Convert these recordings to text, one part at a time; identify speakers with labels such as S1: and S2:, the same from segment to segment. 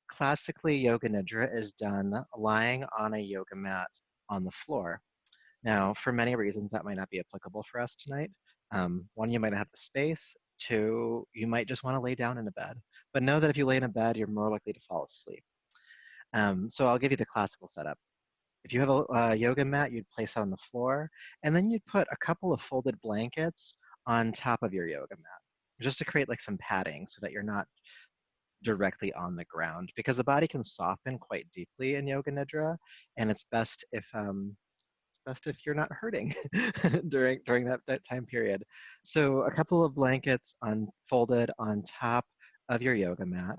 S1: Classically, Yoga Nidra is done lying on a yoga mat on the floor. Now, for many reasons, that might not be applicable for us tonight. One, you might not have the space. Two, you might just want to lay down in a bed. But know that if you lay in a bed, you're more likely to fall asleep. So I'll give you the classical setup. If you have a yoga mat, you'd place it on the floor, and then you'd put a couple of folded blankets on top of your yoga mat, just to create like some padding so that you're not directly on the ground, because the body can soften quite deeply in yoga nidra, and it's best if you're not hurting during that time period. So a couple of blankets folded on top of your yoga mat.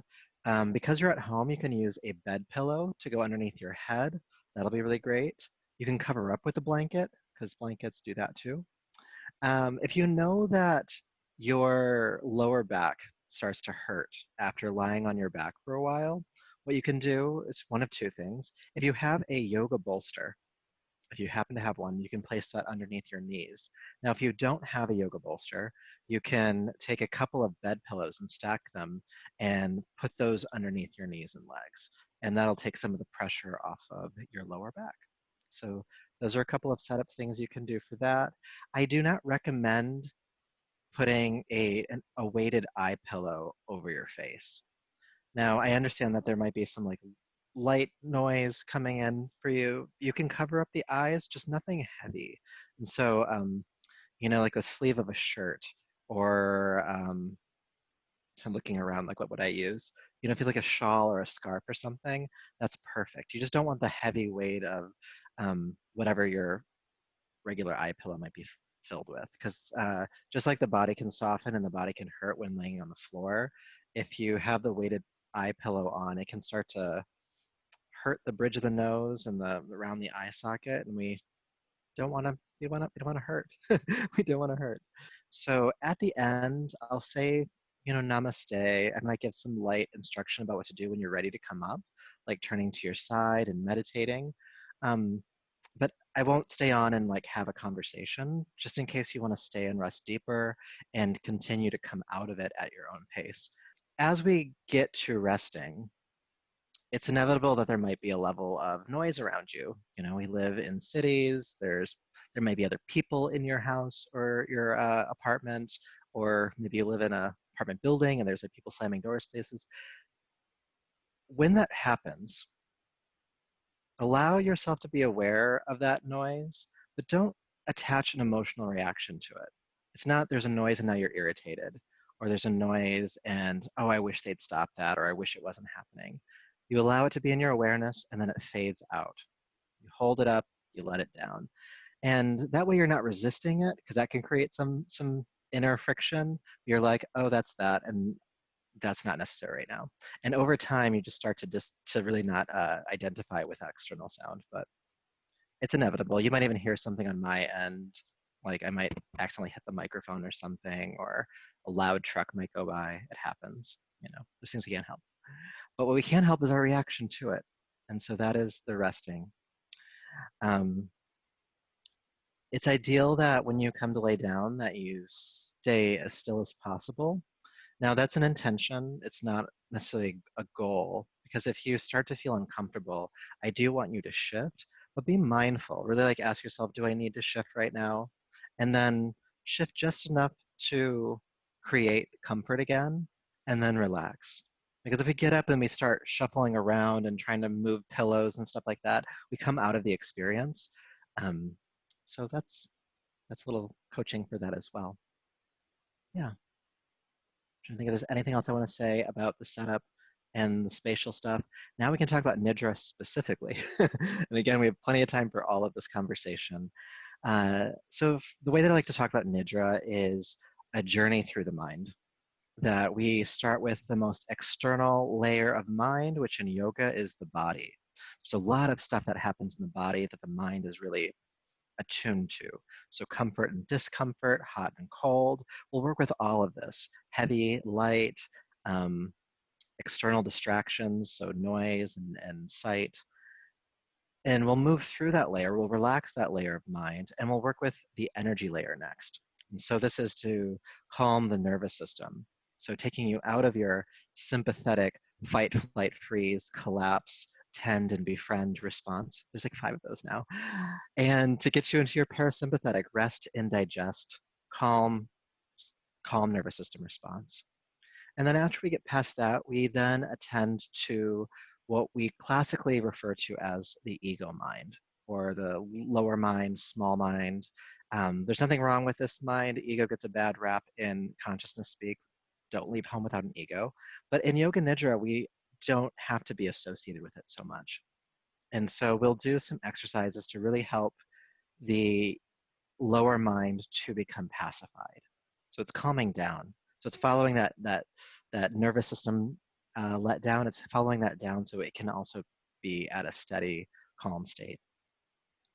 S1: Because you're at home, you can use a bed pillow to go underneath your head. That'll be really great. You can cover up with a blanket because blankets do that too. If you know that your lower back starts to hurt after lying on your back for a while, what you can do is one of two things. If you have a yoga bolster, if you happen to have one, you can place that underneath your knees. Now, if you don't have a yoga bolster, you can take a couple of bed pillows and stack them and put those underneath your knees and legs. And that'll take some of the pressure off of your lower back. So those are a couple of setup things you can do for that. I do not recommend putting a weighted eye pillow over your face. Now, I understand that there might be some like light noise coming in for you. You can cover up the eyes, just nothing heavy. And so, like the sleeve of a shirt, or I'm looking around, like what would I use? If you like a shawl or a scarf or something, that's perfect. You just don't want the heavy weight of whatever your regular eye pillow might be filled with, because just like the body can soften and the body can hurt when laying on the floor, if you have the weighted eye pillow on, it can start to hurt the bridge of the nose and the around the eye socket, and we don't want to we don't want to hurt. We don't want to hurt. So at the end, I'll say, namaste. I might give some light instruction about what to do when you're ready to come up, like turning to your side and meditating. Um, but I won't stay on and like have a conversation, just in case you want to stay and rest deeper and continue to come out of it at your own pace. As we get to resting, it's inevitable that there might be a level of noise around you. We live in cities. There may be other people in your house or your apartment, or maybe you live in a apartment building and there's like people slamming doors places. When that happens, allow yourself to be aware of that noise, but don't attach an emotional reaction to it. It's not there's a noise and now you're irritated, or there's a noise and, oh, I wish they'd stop that, or I wish it wasn't happening. You allow it to be in your awareness, and then it fades out. You hold it up, you let it down. And that way you're not resisting it, because that can create some inner friction. You're like, oh, that's that, and that's not necessary right now. And over time, you just start to really not identify with external sound, but it's inevitable. You might even hear something on my end, like I might accidentally hit the microphone or something, or a loud truck might go by. It happens. There's things we can't help. But what we can help is our reaction to it. And so that is the resting. Um, it's ideal that when you come to lay down that you stay as still as possible. Now that's an intention. It's not necessarily a goal, because if you start to feel uncomfortable, I do want you to shift, but be mindful. Really like ask yourself, do I need to shift right now? And then shift just enough to create comfort again, and then relax. Because if we get up and we start shuffling around and trying to move pillows and stuff like that, we come out of the experience. So that's a little coaching for that as well. Yeah. I think if there's anything else I want to say about the setup and the spatial stuff. Now we can talk about Nidra specifically. And again, we have plenty of time for all of this conversation. So the way that I like to talk about Nidra is a journey through the mind, that we start with the most external layer of mind, which in yoga is the body. There's a lot of stuff that happens in the body that the mind is really attuned to. So comfort and discomfort, hot and cold. We'll work with all of this. Heavy, light, external distractions, so noise and sight. And we'll move through that layer. We'll relax that layer of mind, and we'll work with the energy layer next. And so this is to calm the nervous system. So taking you out of your sympathetic fight, flight, freeze, collapse, tend, and befriend response. There's like 5 of those now. And to get you into your parasympathetic rest and digest, calm, calm nervous system response. And then after we get past that, we then attend to what we classically refer to as the ego mind, or the lower mind, small mind. There's nothing wrong with this mind. Ego gets a bad rap in consciousness speak. Don't leave home without an ego. But in Yoga Nidra, we don't have to be associated with it so much. And so we'll do some exercises to really help the lower mind to become pacified. So it's calming down. So it's following that nervous system let down. It's following that down so it can also be at a steady, calm state.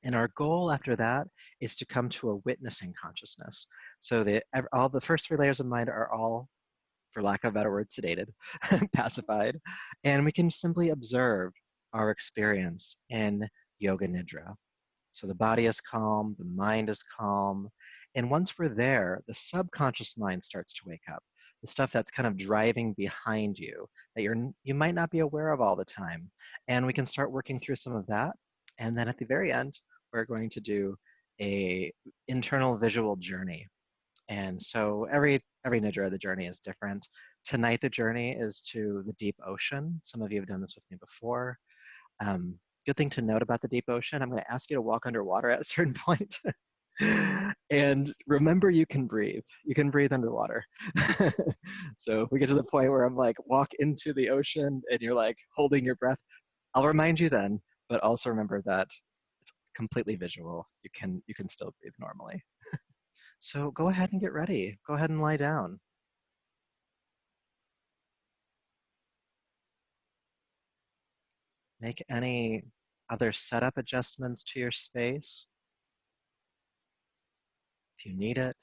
S1: And our goal after that is to come to a witnessing consciousness. So all the first 3 layers of mind are all, for lack of a better word, sedated, pacified, and we can simply observe our experience in Yoga Nidra. So the body is calm, the mind is calm. And once we're there, the subconscious mind starts to wake up. The stuff that's kind of driving behind you that you might not be aware of all the time. And we can start working through some of that. And then at the very end, we're going to do a internal visual journey. And so every Nidra, the journey is different. Tonight, the journey is to the deep ocean. Some of you have done this with me before. Good thing to note about the deep ocean, I'm going to ask you to walk underwater at a certain point. And remember, you can breathe. You can breathe underwater. So if we get to the point where I'm like, walk into the ocean and you're like holding your breath, I'll remind you then, but also remember that it's completely visual. You can still breathe normally. So go ahead and get ready. Go ahead and lie down. Make any other setup adjustments to your space if you need it.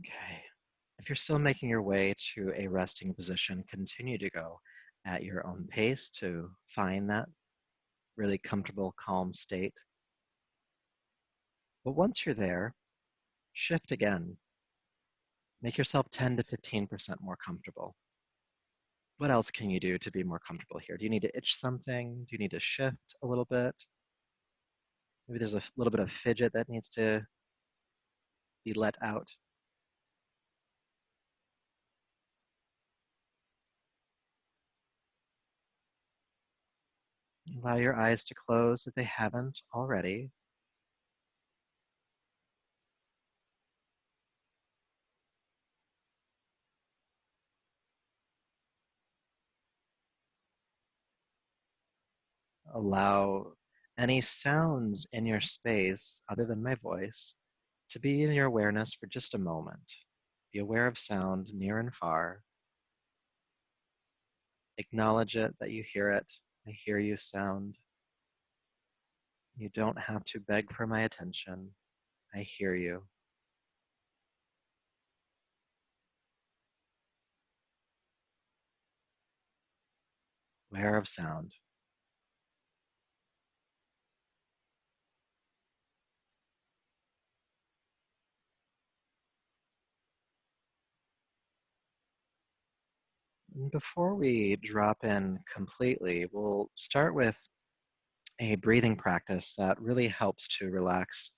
S1: Okay. If you're still making your way to a resting position, continue to go at your own pace to find that really comfortable, calm state. But once you're there, shift again. Make yourself 10 to 15% more comfortable. What else can you do to be more comfortable here? Do you need to itch something? Do you need to shift a little bit? Maybe there's a little bit of fidget that needs to be let out. Allow your eyes to close if they haven't already. Allow any sounds in your space, other than my voice, to be in your awareness for just a moment. Be aware of sound near and far. Acknowledge it, that you hear it. I hear you sound. You don't have to beg for my attention. I hear you. Aware of sound. And before we drop in completely, we'll start with a breathing practice that really helps to relax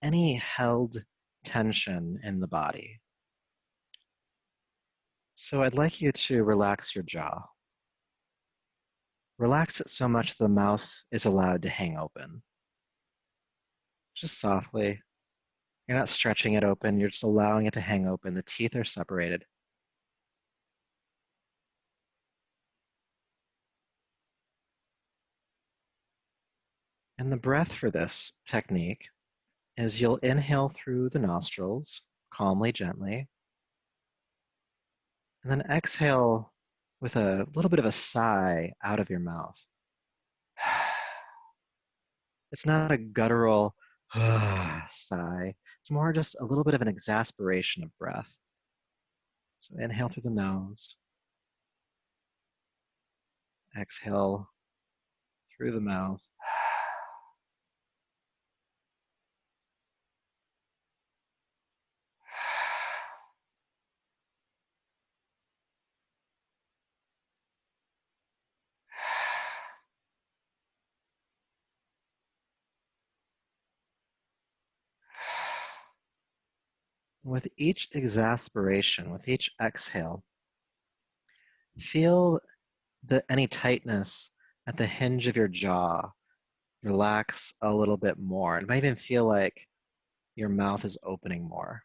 S1: any held tension in the body. So I'd like you to relax your jaw. Relax it so much the mouth is allowed to hang open. Just softly. You're not stretching it open, you're just allowing it to hang open. The teeth are separated. And the breath for this technique is you'll inhale through the nostrils, calmly, gently, and then exhale with a little bit of a sigh out of your mouth. It's not a guttural sigh. It's more just a little bit of an exasperation of breath. So inhale through the nose, exhale through the mouth. With each exasperation, with each exhale, feel any tightness at the hinge of your jaw relax a little bit more. It might even feel like your mouth is opening more.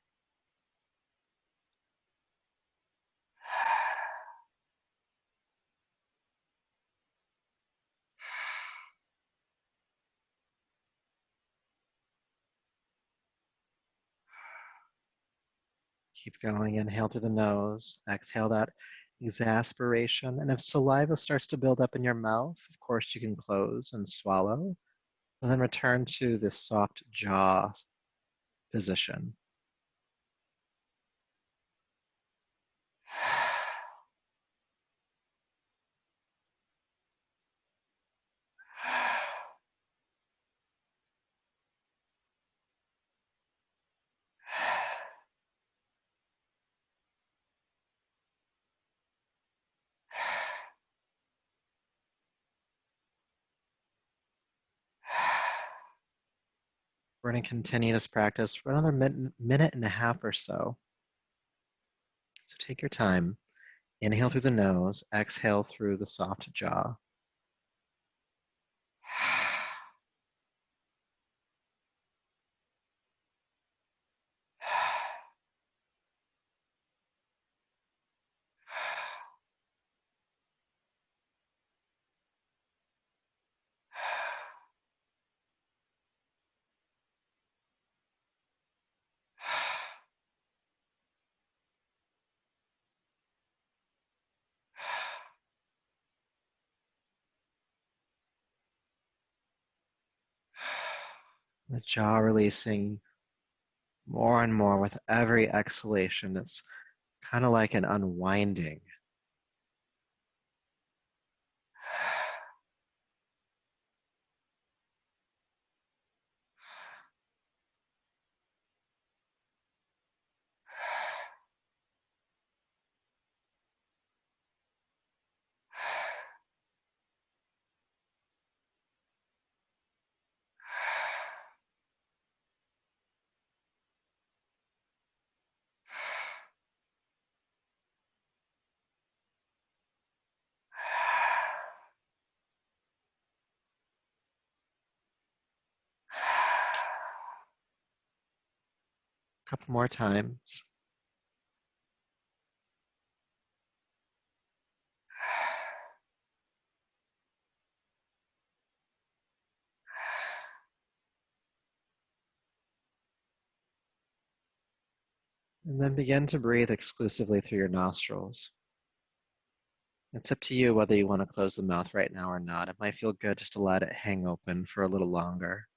S1: Keep going. Inhale through the nose. Exhale that exasperation. And if saliva starts to build up in your mouth, of course, you can close and swallow. And then return to this soft jaw position. We're going to continue this practice for another minute and a half or so. So take your time. Inhale through the nose. Exhale through the soft jaw. The jaw releasing more and more with every exhalation. It's kind of like an unwinding. A couple more times. And then begin to breathe exclusively through your nostrils. It's up to you whether you want to close the mouth right now or not. It might feel good just to let it hang open for a little longer.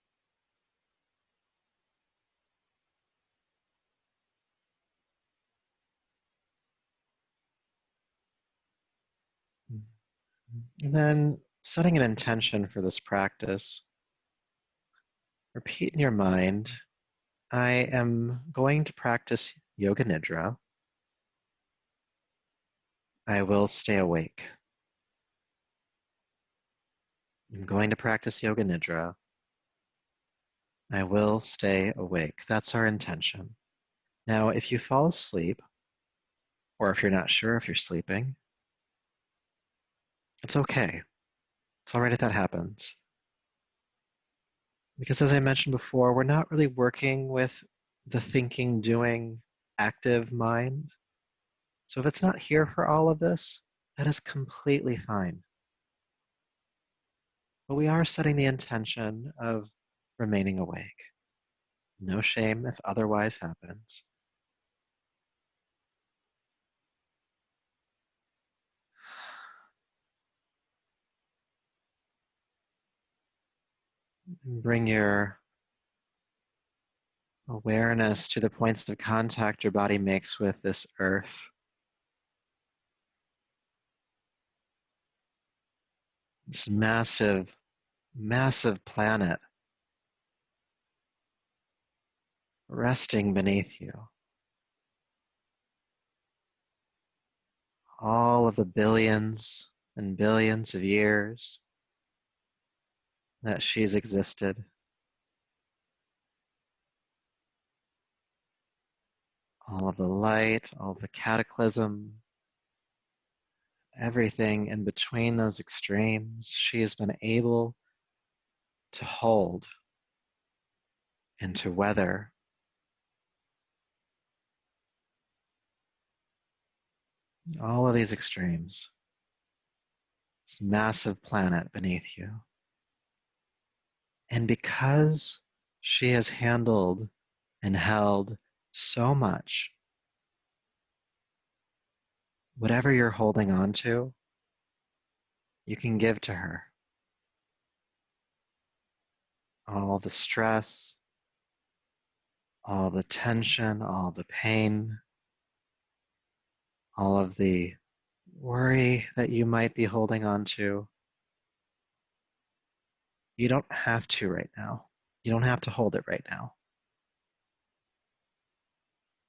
S1: And then setting an intention for this practice, repeat in your mind, I am going to practice Yoga Nidra. I will stay awake. I'm going to practice Yoga Nidra. I will stay awake. That's our intention. Now, if you fall asleep, or if you're not sure if you're sleeping, it's okay. It's all right if that happens. Because as I mentioned before, we're not really working with the thinking, doing, active mind. So if it's not here for all of this, that is completely fine. But we are setting the intention of remaining awake. No shame if otherwise happens. Bring your awareness to the points of contact your body makes with this earth, This massive, massive planet resting beneath you. All of the billions and billions of years that she's existed. All of the light, all of the cataclysm, everything in between those extremes, she has been able to hold and to weather. All of these extremes, this massive planet beneath you. And because she has handled and held so much, whatever you're holding on to, you can give to her. All the stress, all the tension, all the pain, all of the worry that you might be holding on to. You don't have to right now. You don't have to hold it right now.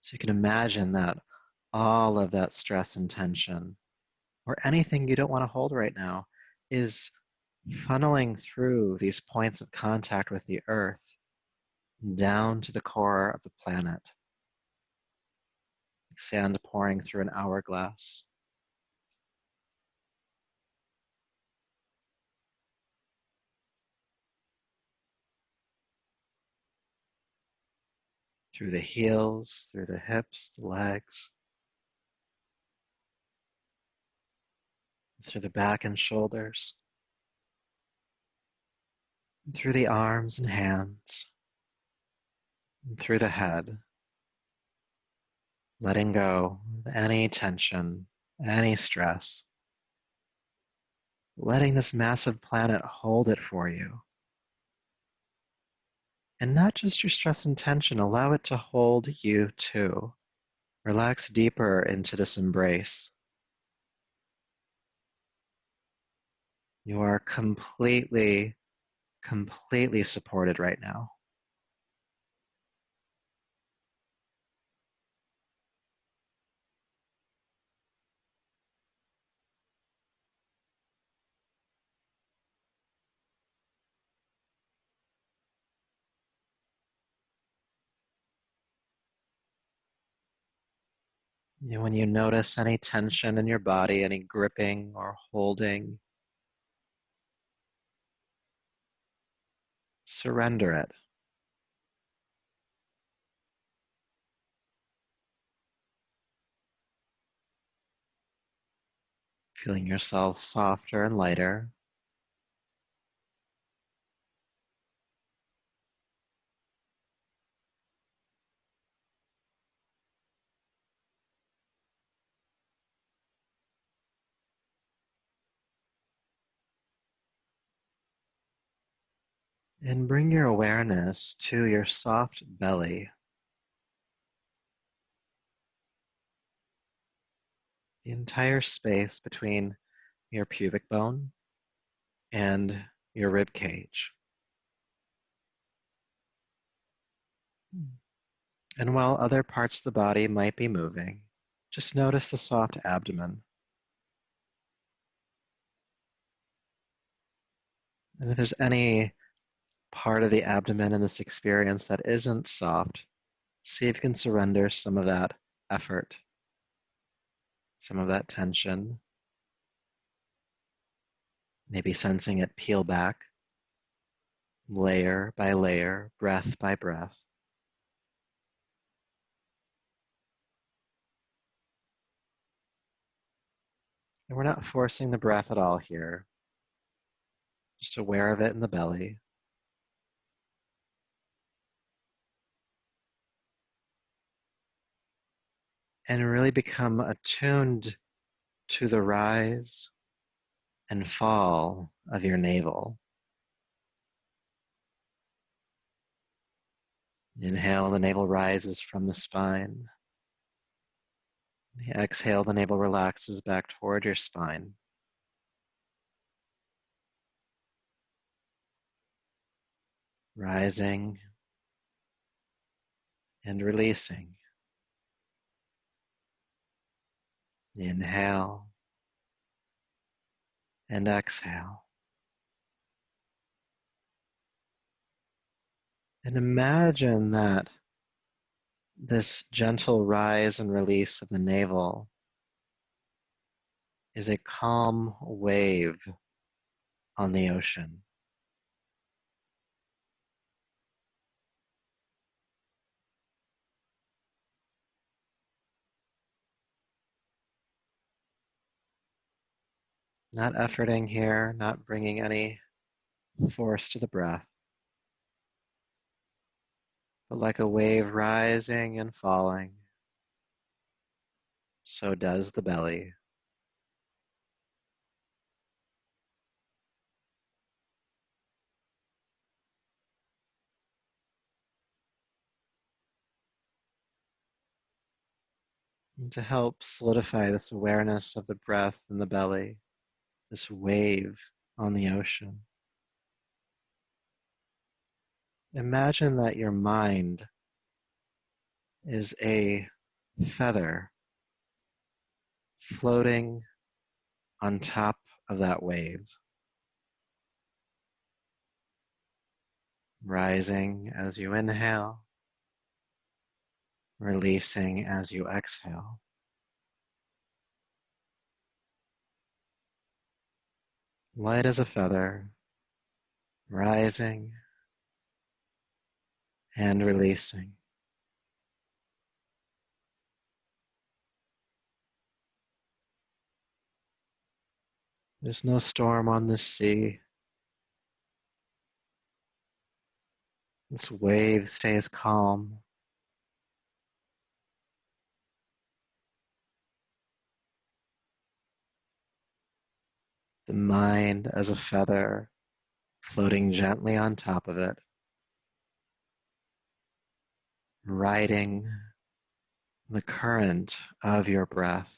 S1: So you can imagine that all of that stress and tension, or anything you don't want to hold right now, is funneling through these points of contact with the earth down to the core of the planet. Like sand pouring through an hourglass. Through the heels, through the hips, the legs, through the back and shoulders, through the arms and hands, and through the head, letting go of any tension, any stress, letting this massive planet hold it for you. And not just your stress and tension, allow it to hold you too. Relax deeper into this embrace. You are completely supported right now. When you notice any tension in your body, any gripping or holding, surrender it. Feeling yourself softer and lighter. And bring your awareness to your soft belly. The entire space between your pubic bone and your rib cage. And while other parts of the body might be moving, just notice the soft abdomen. And if there's any part of the abdomen in this experience that isn't soft, see if you can surrender some of that effort, some of that tension. Maybe sensing it peel back, layer by layer, breath by breath. And we're not forcing the breath at all here, just aware of it in the belly. And really become attuned to the rise and fall of your navel. Inhale, the navel rises from the spine. Exhale, the navel relaxes back toward your spine. rising and releasing. Inhale and exhale. And imagine that this gentle rise and release of the navel is a calm wave on the ocean. Not efforting here, not bringing any force to the breath, but like a wave rising and falling, so does the belly. And to help solidify this awareness of the breath in the belly, this wave on the ocean, imagine that your mind is a feather floating on top of that wave, rising as you inhale, releasing as you exhale. Light as a feather, rising and releasing. There's no storm on this sea. This wave stays calm. The mind as a feather floating gently on top of it, riding the current of your breath.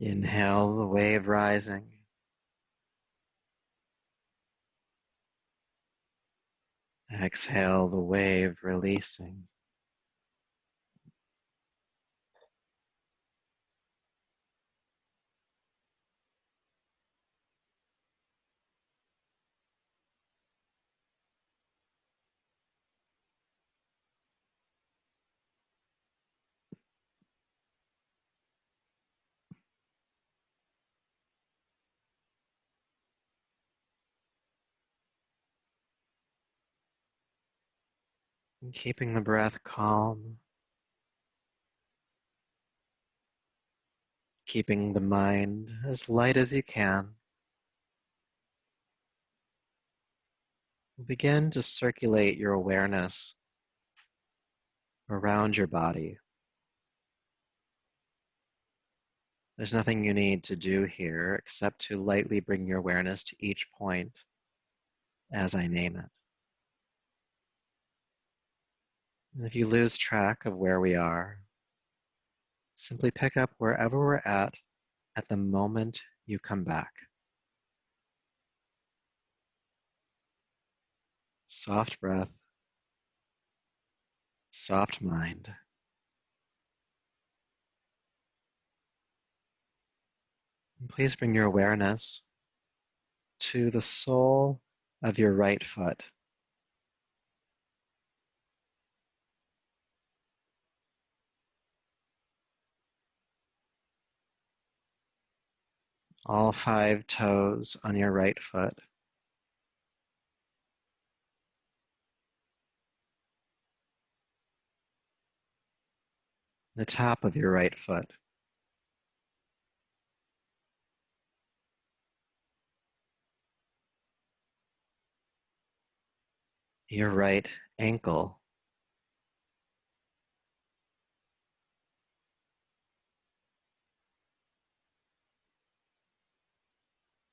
S1: Inhale the wave rising. Exhale the wave releasing. And keeping the breath calm, keeping the mind as light as you can. Begin to circulate your awareness around your body. There's nothing you need to do here except to lightly bring your awareness to each point as I name it. And if you lose track of where we are, simply pick up wherever we're at the moment you come back. Soft breath, soft mind. And please bring your awareness to the sole of your right foot. All 5 toes on your right foot. The top of your right foot. your right ankle,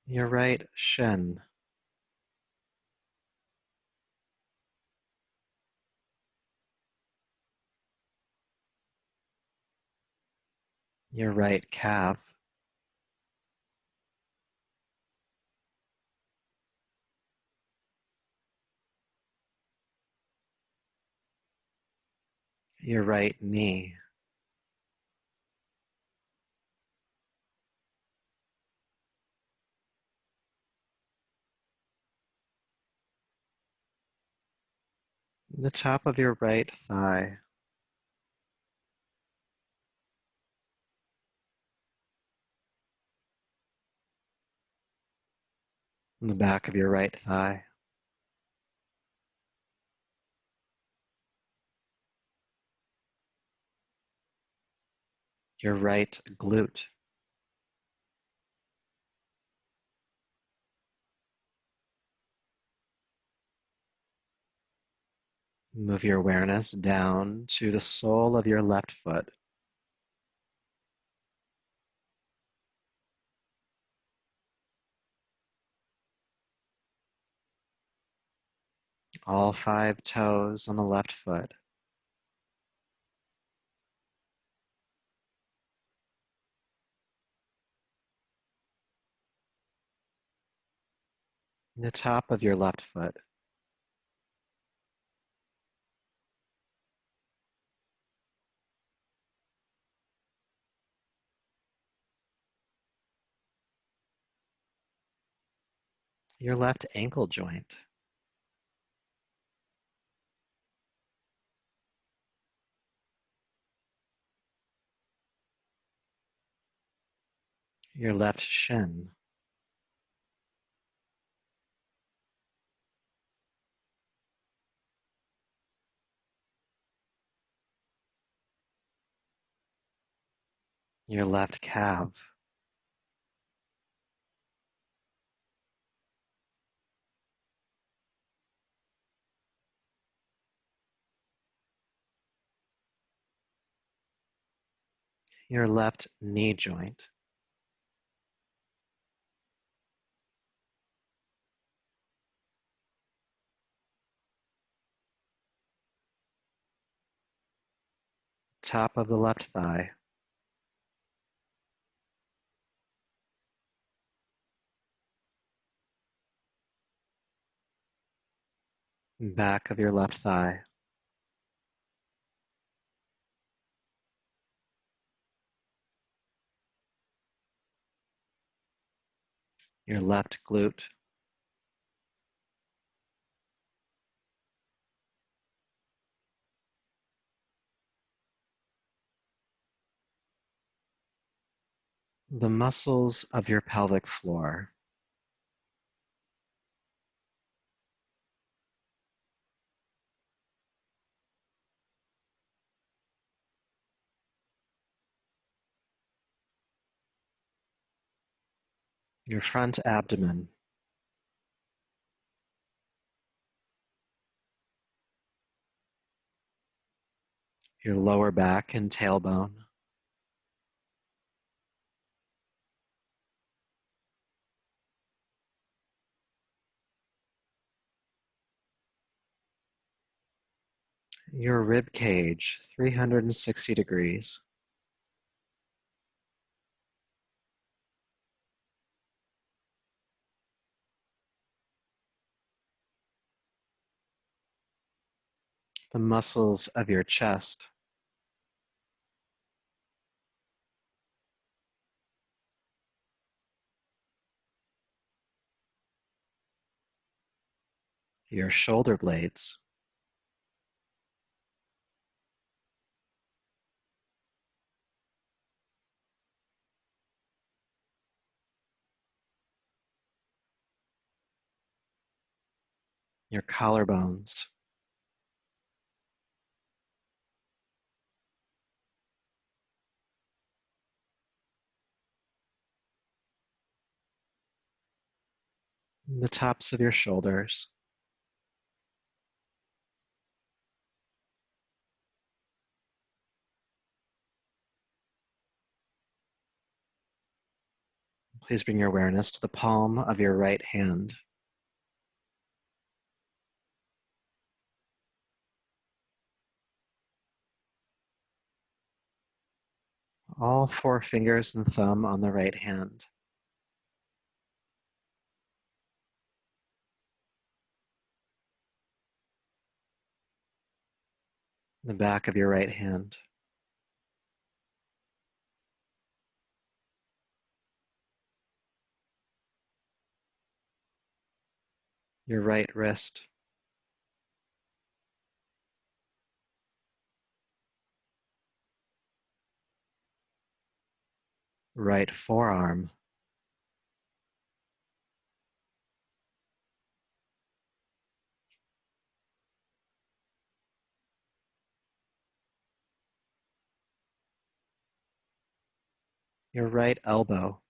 S1: your right shin, your right calf, your right knee, the top of your right thigh, the back of your right thigh, your right glute, move your awareness down to the sole of your left foot, all 5 toes on the left foot, the top of your left foot, your left ankle joint, your left shin, your left calf, your left knee joint, top of the left thigh, back of your left thigh, your left glute, the muscles of your pelvic floor, your front abdomen, your lower back and tailbone, your rib cage, 360 degrees, the muscles of your chest, your shoulder blades, your collarbones, the tops of your shoulders, Please bring your awareness to the palm of your right hand. All four fingers and thumb on the right hand. The back of your right hand. Your right wrist. Right forearm. Your right elbow.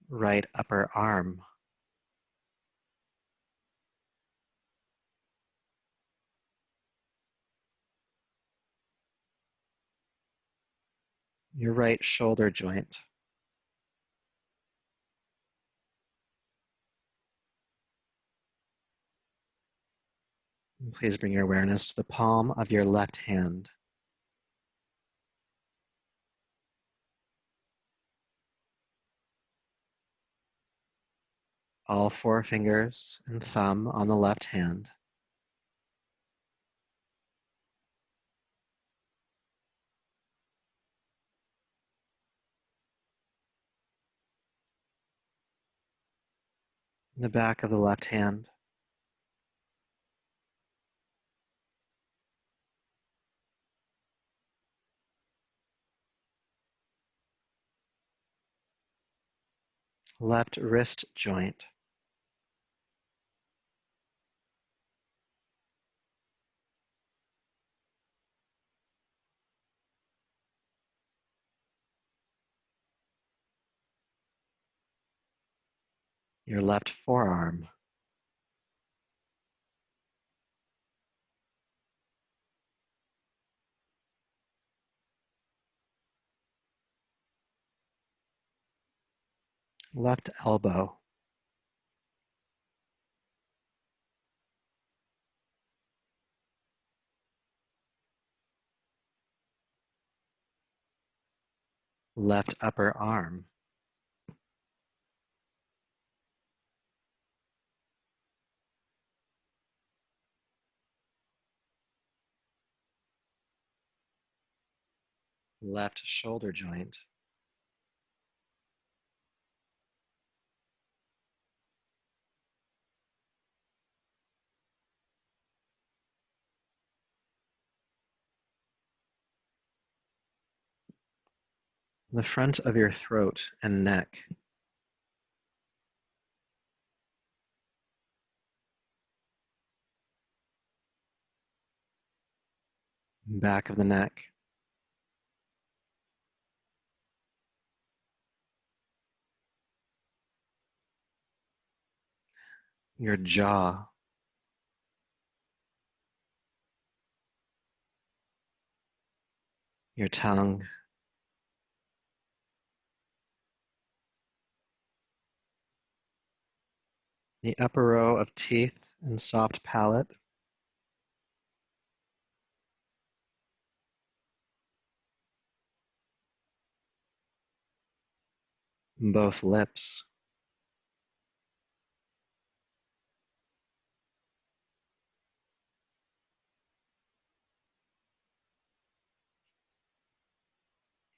S1: Right upper arm. Your right shoulder joint. And please bring your awareness to the palm of your left hand. All four fingers and thumb on the left hand. The back of the left hand. Left wrist joint. Your left forearm. Left elbow. Left upper arm. Left shoulder joint. The front of your throat and neck. Back of the neck. Your jaw. Your tongue. The upper row of teeth and soft palate. Both lips.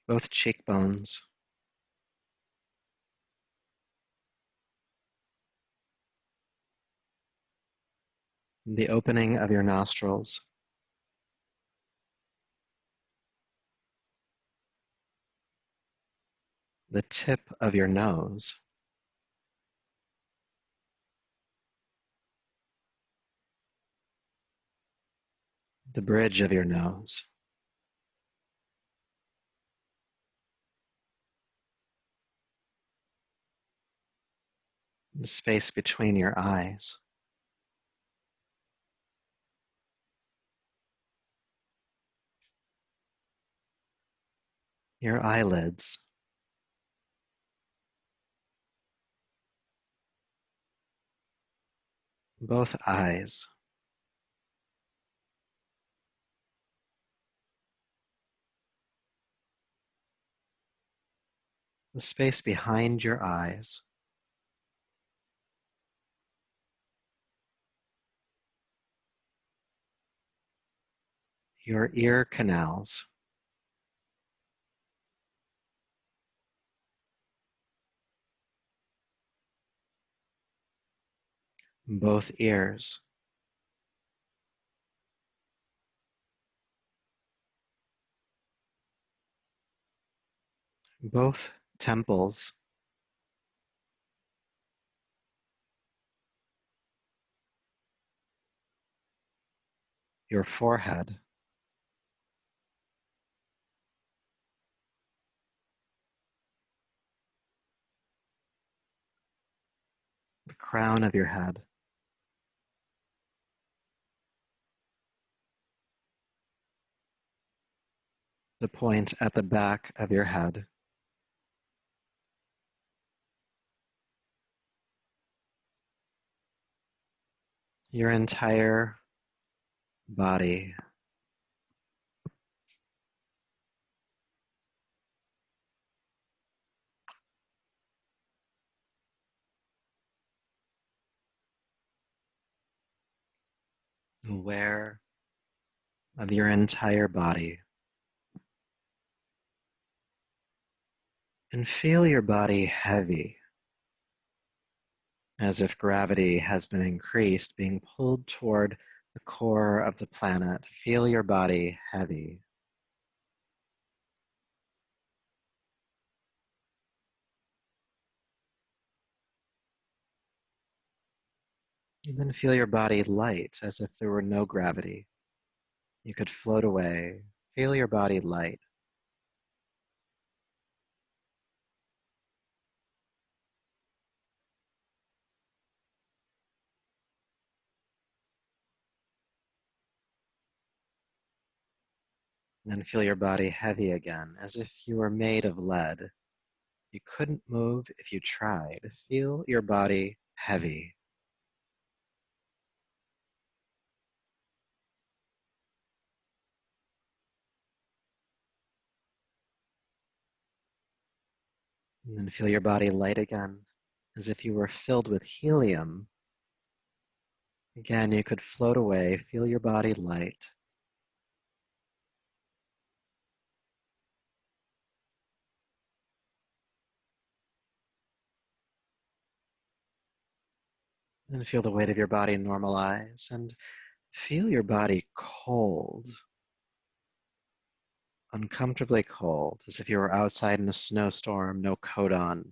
S1: Both cheekbones. The opening of your nostrils. The tip of your nose. The bridge of your nose. The space between your eyes. your eyelids, both eyes, the space behind your eyes, your ear canals, both ears, both temples, your forehead, the crown of your head, the point at the back of your head, your entire body, aware of your entire body. And feel your body heavy, as if gravity has been increased, being pulled toward the core of the planet. Feel your body heavy. And then feel your body light, as if there were no gravity. You could float away. Feel your body light. And then feel your body heavy again, as if you were made of lead. You couldn't move if you tried. Feel your body heavy. And then feel your body light again, as if you were filled with helium. Again, you could float away. Feel your body light. And feel the weight of your body normalize. And feel your body cold, uncomfortably cold, as if you were outside in a snowstorm, no coat on,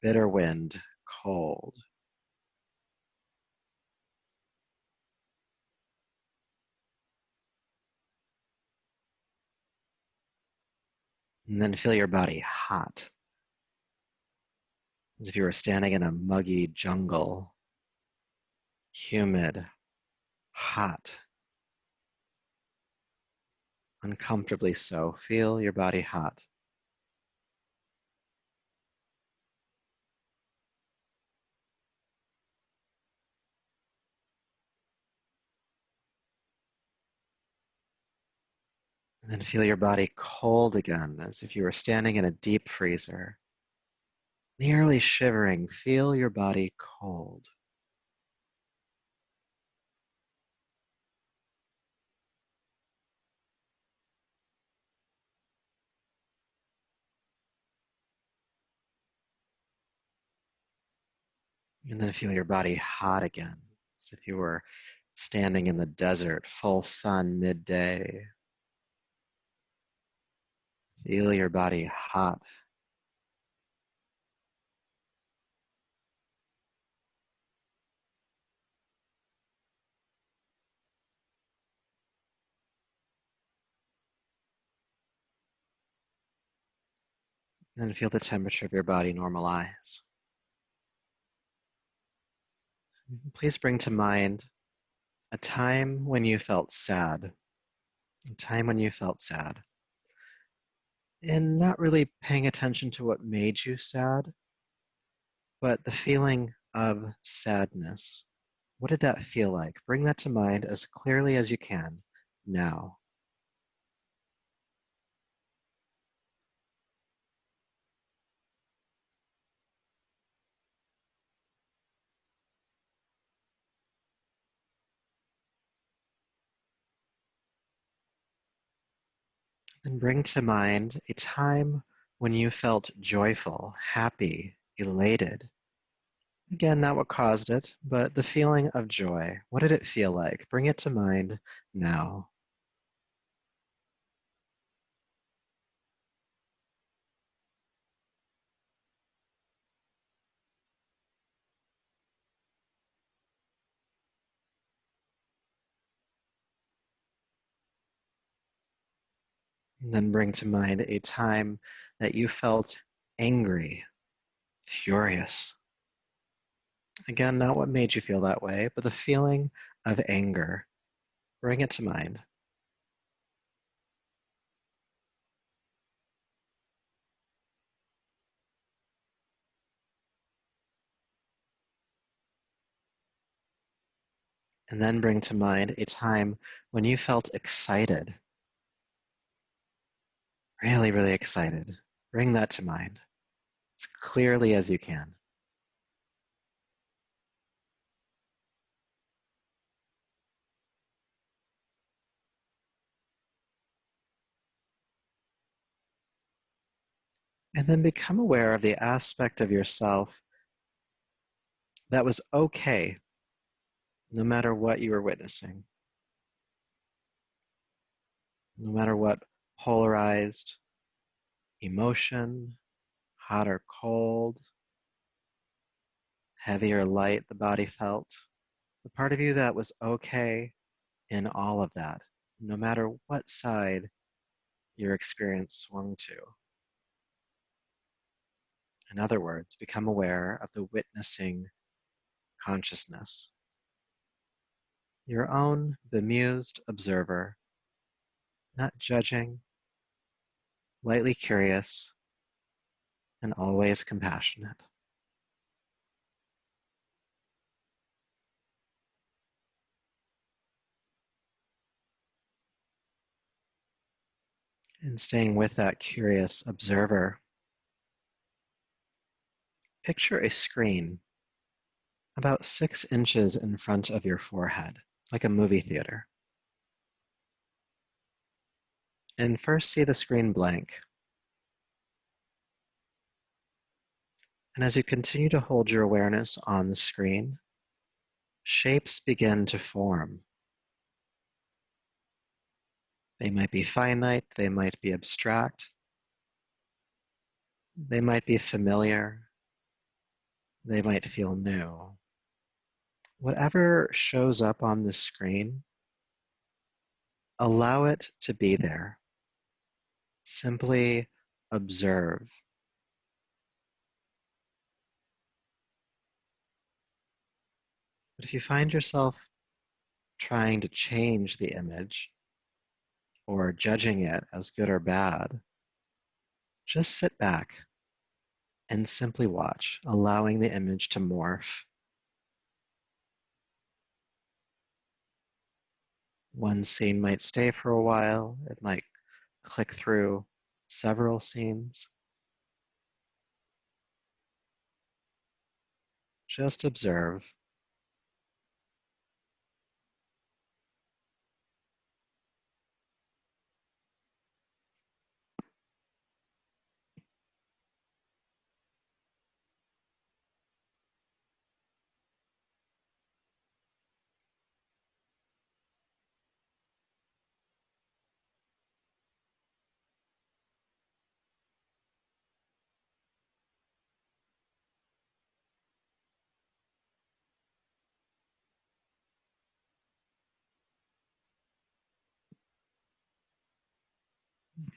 S1: bitter wind, cold. And then feel your body hot, as if you were standing in a muggy jungle, humid, hot, uncomfortably so. Feel your body hot. And then feel your body cold again, as if you were standing in a deep freezer, nearly shivering. Feel your body cold. And then feel your body hot again, as if you were standing in the desert, full sun, midday. Feel your body hot. And then feel the temperature of your body normalize. Please bring to mind a time when you felt sad. A time when you felt sad. and not really paying attention to what made you sad, but the feeling of sadness. What did that feel like? Bring that to mind as clearly as you can now. And bring to mind a time when you felt joyful, happy, elated. Again, not what caused it, but the feeling of joy. What did it feel like? Bring it to mind now. And then bring to mind a time that you felt angry, furious. Again, not what made you feel that way, but the feeling of anger. Bring it to mind. And then bring to mind a time when you felt excited, really, really excited. Bring that to mind as clearly as you can. And then become aware of the aspect of yourself that was okay no matter what you were witnessing, no matter what polarized emotion, hot or cold, heavy or light the body felt. The part of you that was okay in all of that, no matter what side your experience swung to. In other words, become aware of the witnessing consciousness, your own bemused observer, not judging, lightly curious, and always compassionate. And staying with that curious observer, picture a screen about 6 inches in front of your forehead, like a movie theater. And first see the screen blank. And as you continue to hold your awareness on the screen, shapes begin to form. They might be finite, they might be abstract, they might be familiar, they might feel new. Whatever shows up on the screen, allow it to be there. Simply observe. But if you find yourself trying to change the image or judging it as good or bad, just sit back and simply watch, allowing the image to morph. One scene might stay for a while, it might click through several scenes. Just observe.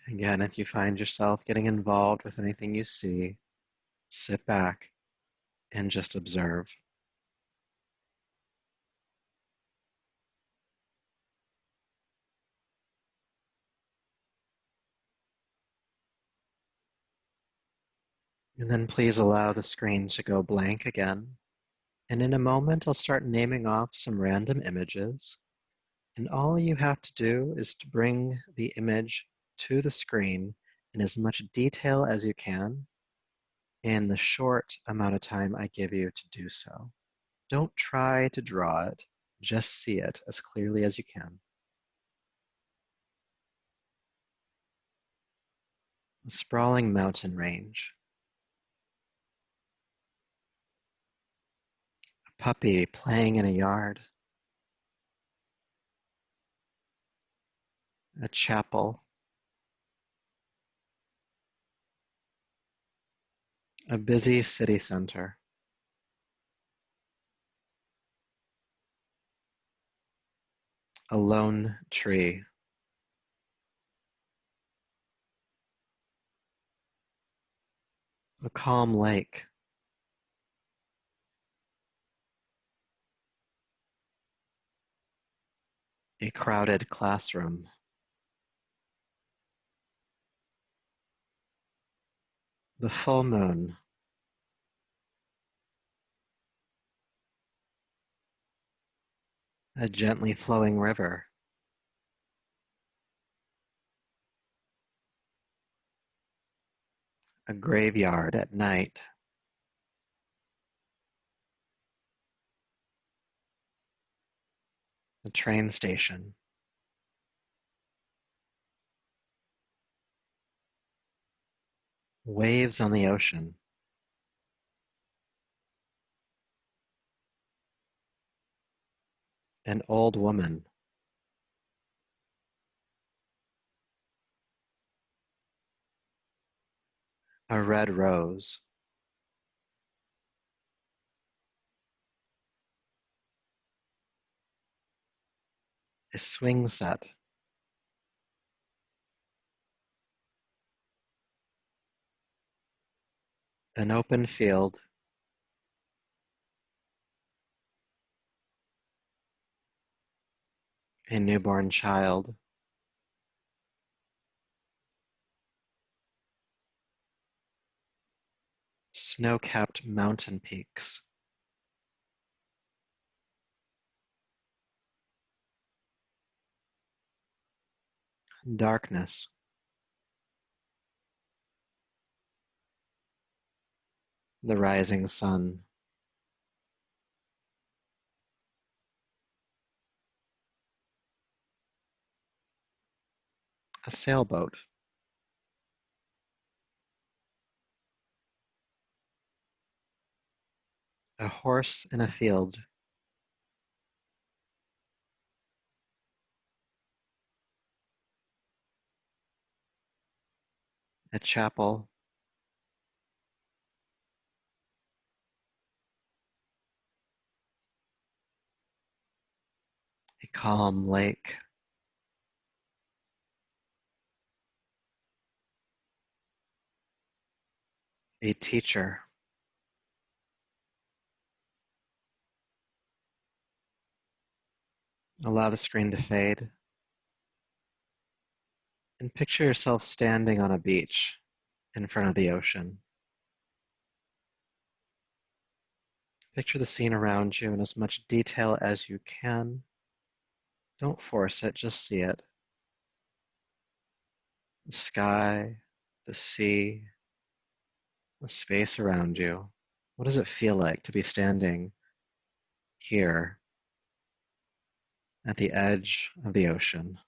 S1: Again, if you find yourself getting involved with anything you see, sit back and just observe. And then please allow the screen to go blank again. And in a moment, I'll start naming off some random images. And all you have to do is to bring the image to the screen in as much detail as you can in the short amount of time I give you to do so. Don't try to draw it, just see it as clearly as you can. A sprawling mountain range. A puppy playing in a yard. A chapel. A busy city center. A lone tree. A calm lake. A crowded classroom. The full moon. A gently flowing river. A graveyard at night. A train station. Waves on the ocean. An old woman. A red rose. A swing set. An open field. A newborn child. Snow-capped mountain peaks. Darkness. The rising sun. A sailboat. A horse in a field. A chapel. A calm lake. A teacher. Allow the screen to fade. And picture yourself standing on a beach in front of the ocean. Picture the scene around you in as much detail as you can. Don't force it, just see it. The sky, the sea, the space around you. What does it feel like to be standing here at the edge of the ocean?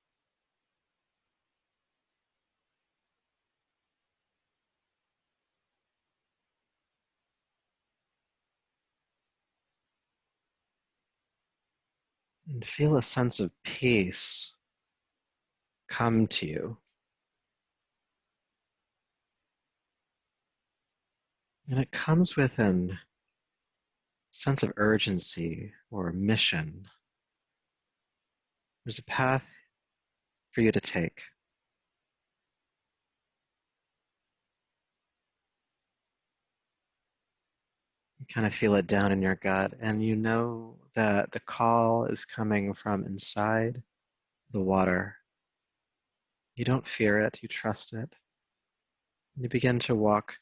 S1: And feel a sense of peace come to you. And it comes with a sense of urgency or mission. There's a path for you to take. You kind of feel it down in your gut, and you know that the call is coming from inside the water. You don't fear it, you trust it. You begin to walk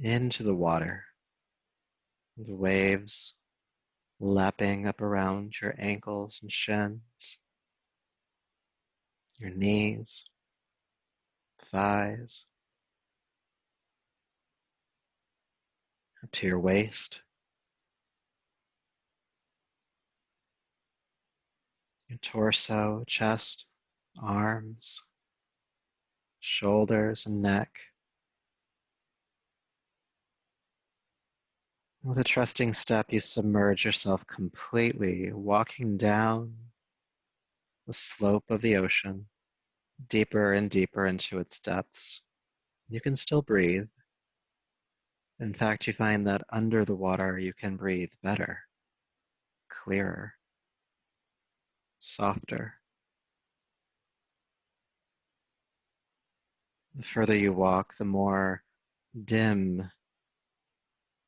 S1: into the water, the waves lapping up around your ankles and shins, your knees, thighs, up to your waist, your torso, chest, arms, shoulders, and neck. With a trusting step, you submerge yourself completely, walking down the slope of the ocean, deeper and deeper into its depths. You can still breathe. In fact, you find that under the water, you can breathe better, clearer, softer. The further you walk, the more dim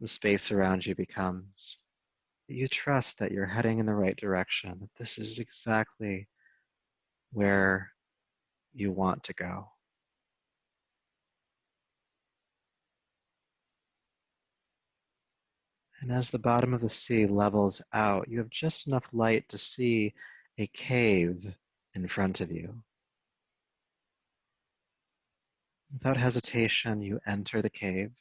S1: the space around you becomes. You trust that you're heading in the right direction, that this is exactly where you want to go. And as the bottom of the sea levels out, you have just enough light to see a cave in front of you. Without hesitation, you enter the cave,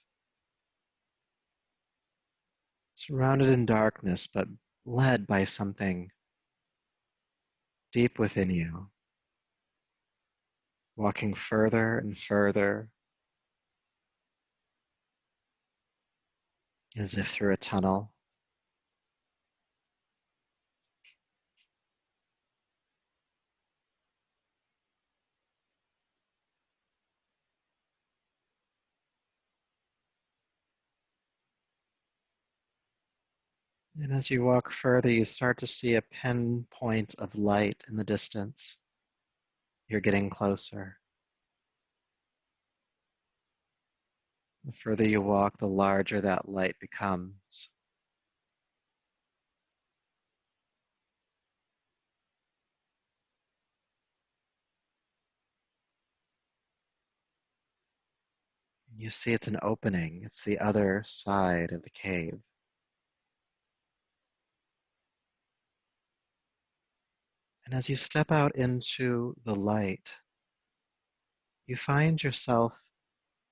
S1: surrounded in darkness, but led by something deep within you, walking further and further, as if through a tunnel. And as you walk further, you start to see a pinpoint of light in the distance. You're getting closer. The further you walk, the larger that light becomes. You see it's an opening. It's the other side of the cave. And as you step out into the light, you find yourself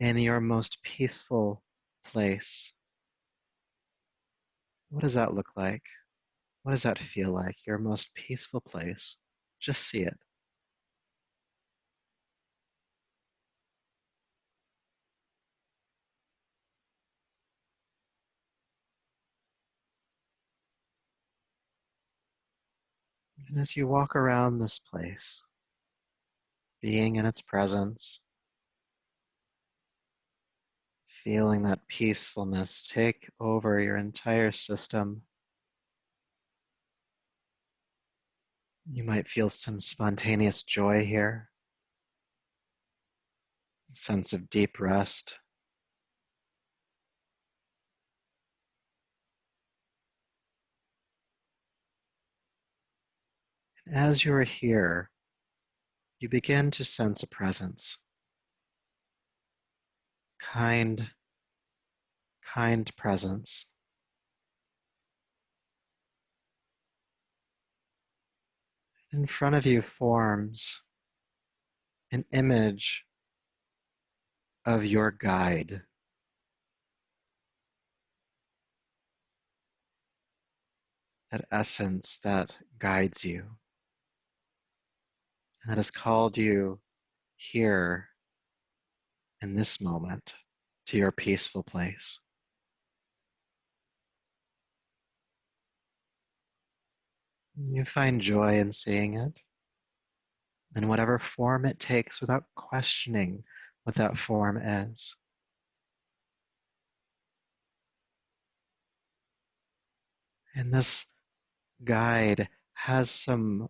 S1: in your most peaceful place. What does that look like? What does that feel like? Your most peaceful place. Just see it. And as you walk around this place, being in its presence, feeling that peacefulness take over your entire system, you might feel some spontaneous joy here, a sense of deep rest. And as you are here, you begin to sense a presence. Kind, kind presence. In front of you forms an image of your guide, that essence that guides you, and that has called you here in this moment to your peaceful place. You find joy in seeing it, in whatever form it takes, without questioning what that form is. And this guide has some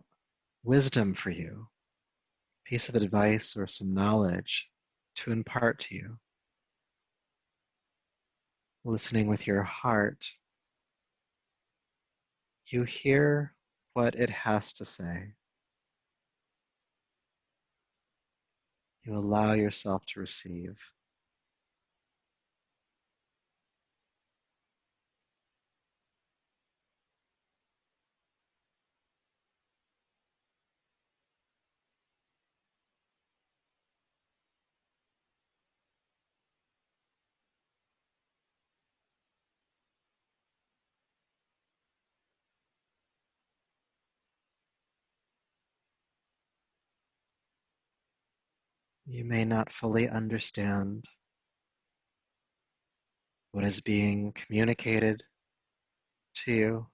S1: wisdom for you, a piece of advice or some knowledge to impart to you. Listening with your heart, you hear what it has to say. You allow yourself to receive. You may not fully understand what is being communicated to you,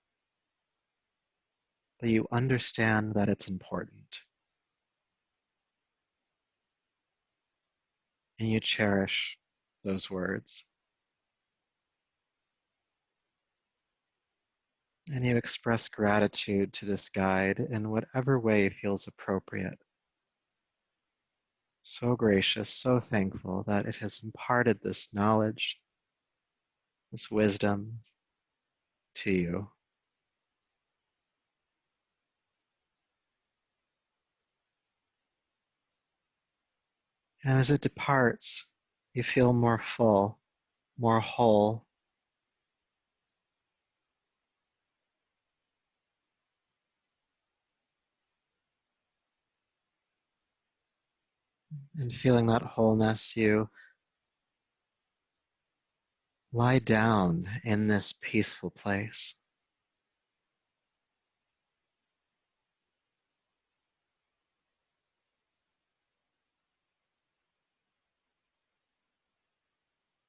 S1: but you understand that it's important. And you cherish those words. And you express gratitude to this guide in whatever way feels appropriate. So gracious, so thankful that it has imparted this knowledge, this wisdom to you. And as it departs, you feel more full, more whole, and feeling that wholeness, you lie down in this peaceful place.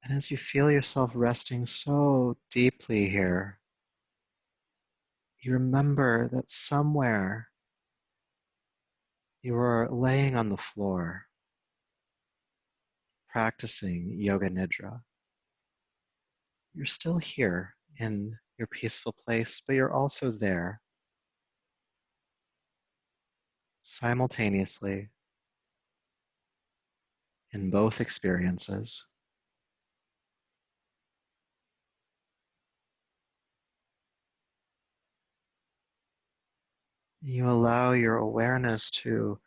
S1: And as you feel yourself resting so deeply here, you remember that somewhere you are laying on the floor, practicing Yoga Nidra. You're still here in your peaceful place, but you're also there simultaneously in both experiences. You allow your awareness to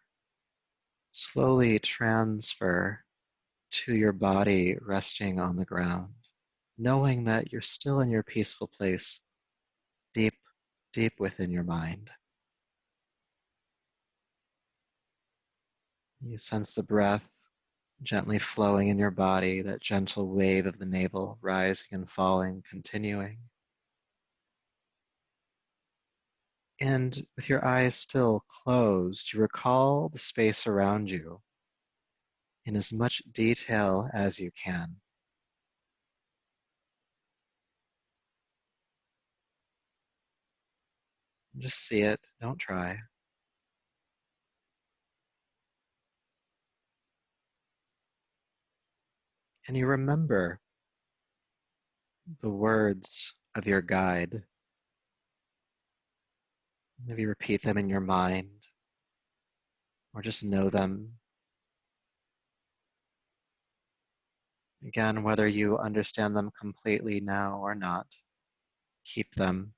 S1: slowly transfer to your body resting on the ground, knowing that you're still in your peaceful place, deep, deep within your mind. You sense the breath gently flowing in your body, that gentle wave of the navel rising and falling, continuing. And with your eyes still closed, you recall the space around you in as much detail as you can. Just see it, don't try. And you remember the words of your guide. Maybe repeat them in your mind or just know them. Again, whether you understand them completely now or not, keep them.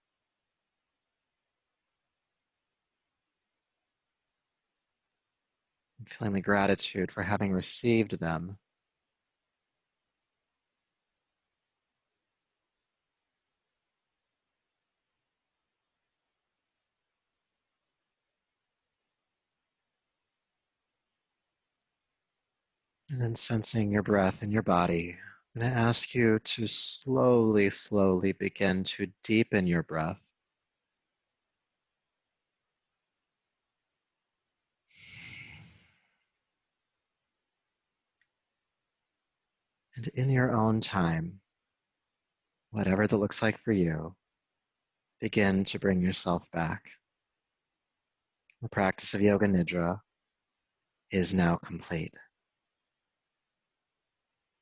S1: Feeling the gratitude for having received them. And then sensing your breath in your body. I'm going to ask you to slowly, slowly begin to deepen your breath. And in your own time, whatever that looks like for you, begin to bring yourself back. The practice of Yoga Nidra is now complete.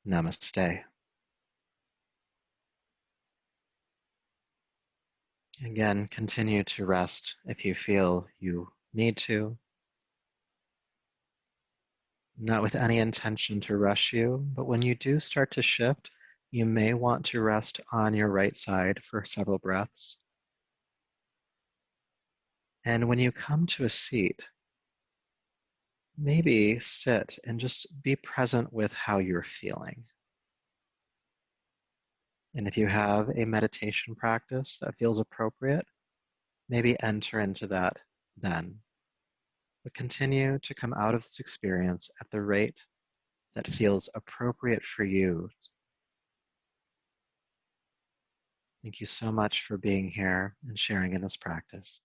S1: Namaste. Again, continue to rest if you feel you need to, not with any intention to rush you, but when you do start to shift, you may want to rest on your right side for several breaths. And when you come to a seat, maybe sit and just be present with how you're feeling. And if you have a meditation practice that feels appropriate, maybe enter into that then. But continue to come out of this experience at the rate that feels appropriate for you. Thank you so much for being here and sharing in this practice.